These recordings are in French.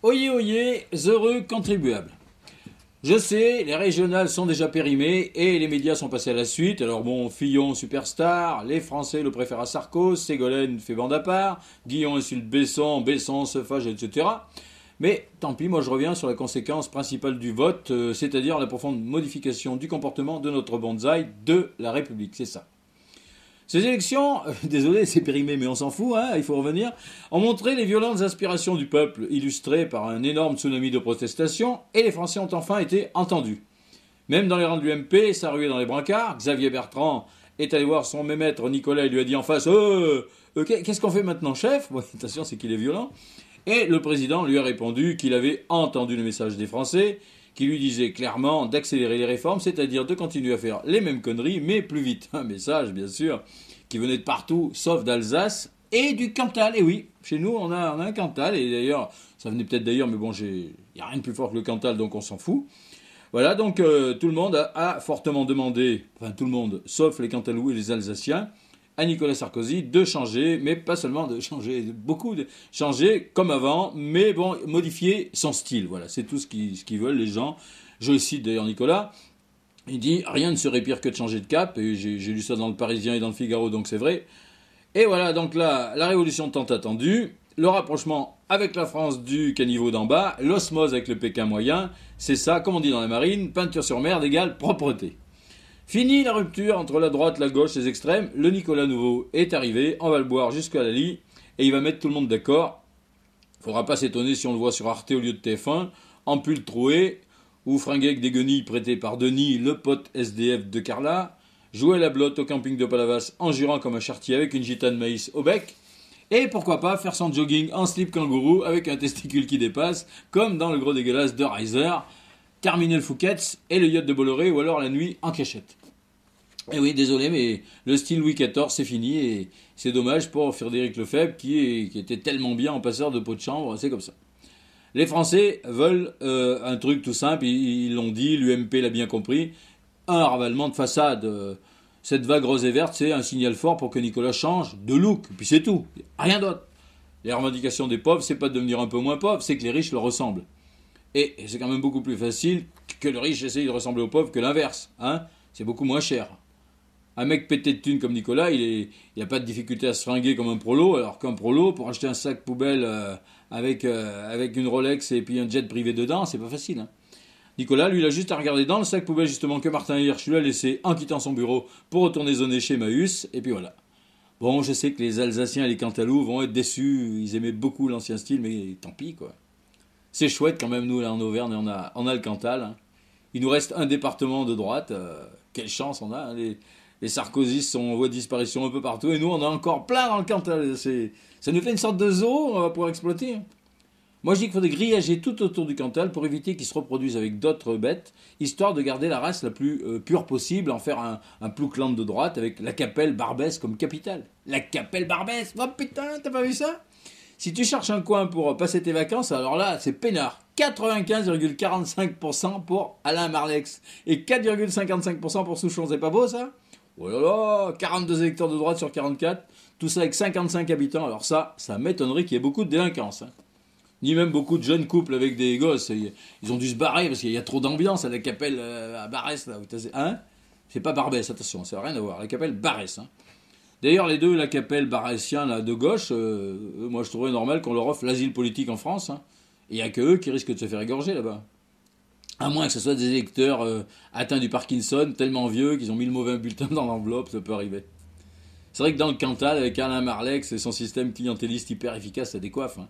Oyez, oyez, heureux contribuables. Je sais, les régionales sont déjà périmées et les médias sont passés à la suite. Alors bon, Fillon, superstar, les Français le préfèrent à Sarkozy, Ségolène fait bande à part, Guillon insulte Besson, Besson se fâche, etc. Mais tant pis, moi je reviens sur la conséquence principale du vote, c'est-à-dire la profonde modification du comportement de notre bonsaï de la République, c'est ça. Ces élections, désolé, c'est périmé, mais on s'en fout, hein, il faut revenir, ont montré les violentes aspirations du peuple, illustrées par un énorme tsunami de protestations, et les Français ont enfin été entendus. Même dans les rangs de l'UMP, ça ruait dans les brancards, Xavier Bertrand est allé voir son mémètre Nicolas et lui a dit en face qu'est-ce qu'on fait maintenant, chef? Bon, attention, c'est qu'il est violent. Et le président lui a répondu qu'il avait entendu le message des Français, qui lui disait clairement d'accélérer les réformes, c'est-à-dire de continuer à faire les mêmes conneries, mais plus vite. Un message, bien sûr, qui venait de partout, sauf d'Alsace et du Cantal. Et oui, chez nous, on a un Cantal, et d'ailleurs, ça venait peut-être d'ailleurs, mais bon, il n'y a rien de plus fort que le Cantal, donc on s'en fout. Voilà, donc tout le monde a fortement demandé, enfin tout le monde, sauf les Cantalous et les Alsaciens, à Nicolas Sarkozy de changer, mais pas seulement de changer, beaucoup de changer comme avant, mais bon, modifier son style. Voilà, c'est tout ce qu'ils veulent les gens. Je cite d'ailleurs Nicolas, il dit rien ne serait pire que de changer de cap, et j'ai lu ça dans le Parisien et dans le Figaro, donc c'est vrai. Et voilà, donc là, la révolution tant attendue, le rapprochement avec la France du caniveau d'en bas, l'osmose avec le Pékin moyen, c'est ça, comme on dit dans la marine, peinture sur merde égale propreté. Fini la rupture entre la droite, la gauche, les extrêmes, le Nicolas Nouveau est arrivé, on va le boire jusqu'à la lit, et il va mettre tout le monde d'accord. Faudra pas s'étonner si on le voit sur Arte au lieu de TF1, en pull troué, ou fringué avec des guenilles prêtées par Denis, le pote SDF de Carla, jouer la blotte au camping de Palavas en jurant comme un chartier avec une gitane maïs au bec, et pourquoi pas faire son jogging en slip kangourou avec un testicule qui dépasse, comme dans le gros dégueulasse de Reiser, terminer le Fouquet's et le yacht de Bolloré, ou alors la nuit en cachette. Et oui, désolé, mais le style Louis XIV, c'est fini, et c'est dommage pour Frédéric Lefebvre, qui était tellement bien en passeur de pot de chambre, c'est comme ça. Les Français veulent un truc tout simple, ils l'ont dit, l'UMP l'a bien compris, un ravalement de façade. Cette vague rose et verte, c'est un signal fort pour que Nicolas change de look, puis c'est tout, rien d'autre. Les revendications des pauvres, c'est pas de devenir un peu moins pauvre, c'est que les riches le ressemblent. Et c'est quand même beaucoup plus facile que le riche essaye de ressembler au pauvre que l'inverse, hein. C'est beaucoup moins cher. Un mec pété de thunes comme Nicolas, il n'a pas de difficulté à se fringuer comme un prolo, alors qu'un prolo, pour acheter un sac poubelle avec une Rolex et puis un jet privé dedans, c'est pas facile. Hein. Nicolas, lui, il a juste à regarder dans le sac poubelle justement que Martin Hirsch lui a laissé en quittant son bureau pour retourner zoner chez Emmaüs, et puis voilà. Bon, je sais que les Alsaciens et les Cantalous vont être déçus, ils aimaient beaucoup l'ancien style, mais tant pis, quoi. C'est chouette quand même, nous, là en Auvergne, on a le Cantal. Hein. Il nous reste un département de droite, quelle chance on a, hein. Les sarkozystes sont en voie de disparition un peu partout, et nous, on a encore plein dans le Cantal. Ça nous fait une sorte de zoo, on va pouvoir exploiter. Hein. Moi, je dis qu'il faudrait grillager tout autour du Cantal pour éviter qu'ils se reproduisent avec d'autres bêtes, histoire de garder la race la plus pure possible, en faire un plouclan de droite avec la Capelle Barbès comme capitale. La Capelle Barbès. Oh putain, t'as pas vu ça? Si tu cherches un coin pour passer tes vacances, alors là, c'est peinard. 95,45% pour Alain Marlex et 4,55% pour Souchon. C'est pas beau, ça? Oh là là, 42 électeurs de droite sur 44, tout ça avec 55 habitants. Alors ça m'étonnerait qu'il y ait beaucoup de délinquance. Hein. Ni même beaucoup de jeunes couples avec des gosses. Ils ont dû se barrer parce qu'il y a trop d'ambiance à la Capelle à Barès. Là, hein? C'est pas Barbès, attention, ça n'a rien à voir. La Capelle Barès. Hein. D'ailleurs, les deux, la Capelle Barrésien là, de gauche, moi je trouverais normal qu'on leur offre l'asile politique en France. Hein. Et il n'y a que eux qui risquent de se faire égorger là-bas. À moins que ce soit des électeurs atteints du Parkinson, tellement vieux qu'ils ont mis le mauvais bulletin dans l'enveloppe, ça peut arriver. C'est vrai que dans le Cantal, avec Alain Marlex et son système clientéliste hyper efficace, ça décoiffe. Hein.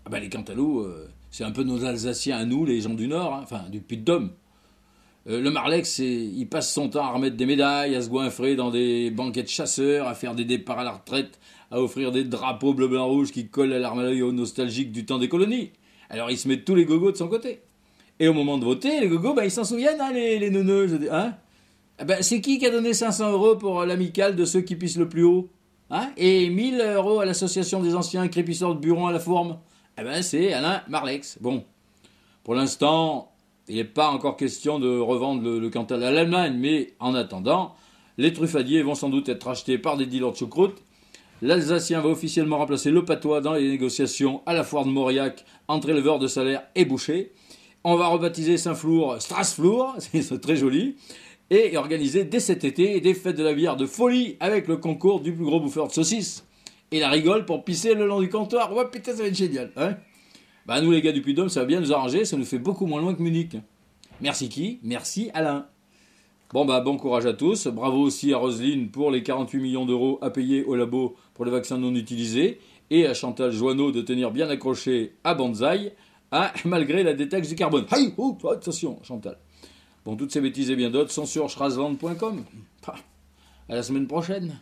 Ah ben les Cantalous, c'est un peu nos Alsaciens à nous, les gens du Nord, hein, enfin du Puy-de-Dôme. Le Marlex, il passe son temps à remettre des médailles, à se goinfrer dans des banquets de chasseurs, à faire des départs à la retraite, à offrir des drapeaux bleu-blanc-rouge qui collent à l'armaillot nostalgique du temps des colonies. Alors il se met tous les gogos de son côté. Et au moment de voter, les gogos, ils s'en souviennent, hein, les neuneux. Hein c'est qui a donné 500 € pour l'amicale de ceux qui pissent le plus haut, hein, et 1000 € à l'association des anciens crépisseurs de Buron à la Fourme? C'est Alain Marlex. Bon, pour l'instant, il n'est pas encore question de revendre le Cantal à l'Allemagne, mais en attendant, les truffadiers vont sans doute être achetés par des dealers de choucroute, L'Alsacien va officiellement remplacer le patois dans les négociations à la foire de Mauriac entre éleveurs de salaire et bouchers. On va rebaptiser Saint-Flour Strasflour, c'est très joli, et organiser dès cet été des fêtes de la bière de folie avec le concours du plus gros bouffeur de saucisses. Et la rigole pour pisser le long du comptoir. Ouais, putain, ça va être génial. Hein, bah, nous, les gars du Puy-de-Dôme, ça va bien nous arranger, ça nous fait beaucoup moins loin que Munich. Merci qui? Merci Alain. Bon, bah, bon courage à tous. Bravo aussi à Roselyne pour les 48 millions d'euros à payer au labo pour les vaccins non utilisés. Et à Chantal Joanneau de tenir bien accroché à Banzai, malgré la détaxe du carbone. Aïe, oh, attention, Chantal. Bon, toutes ces bêtises et bien d'autres sont sur schrazland.com. À la semaine prochaine.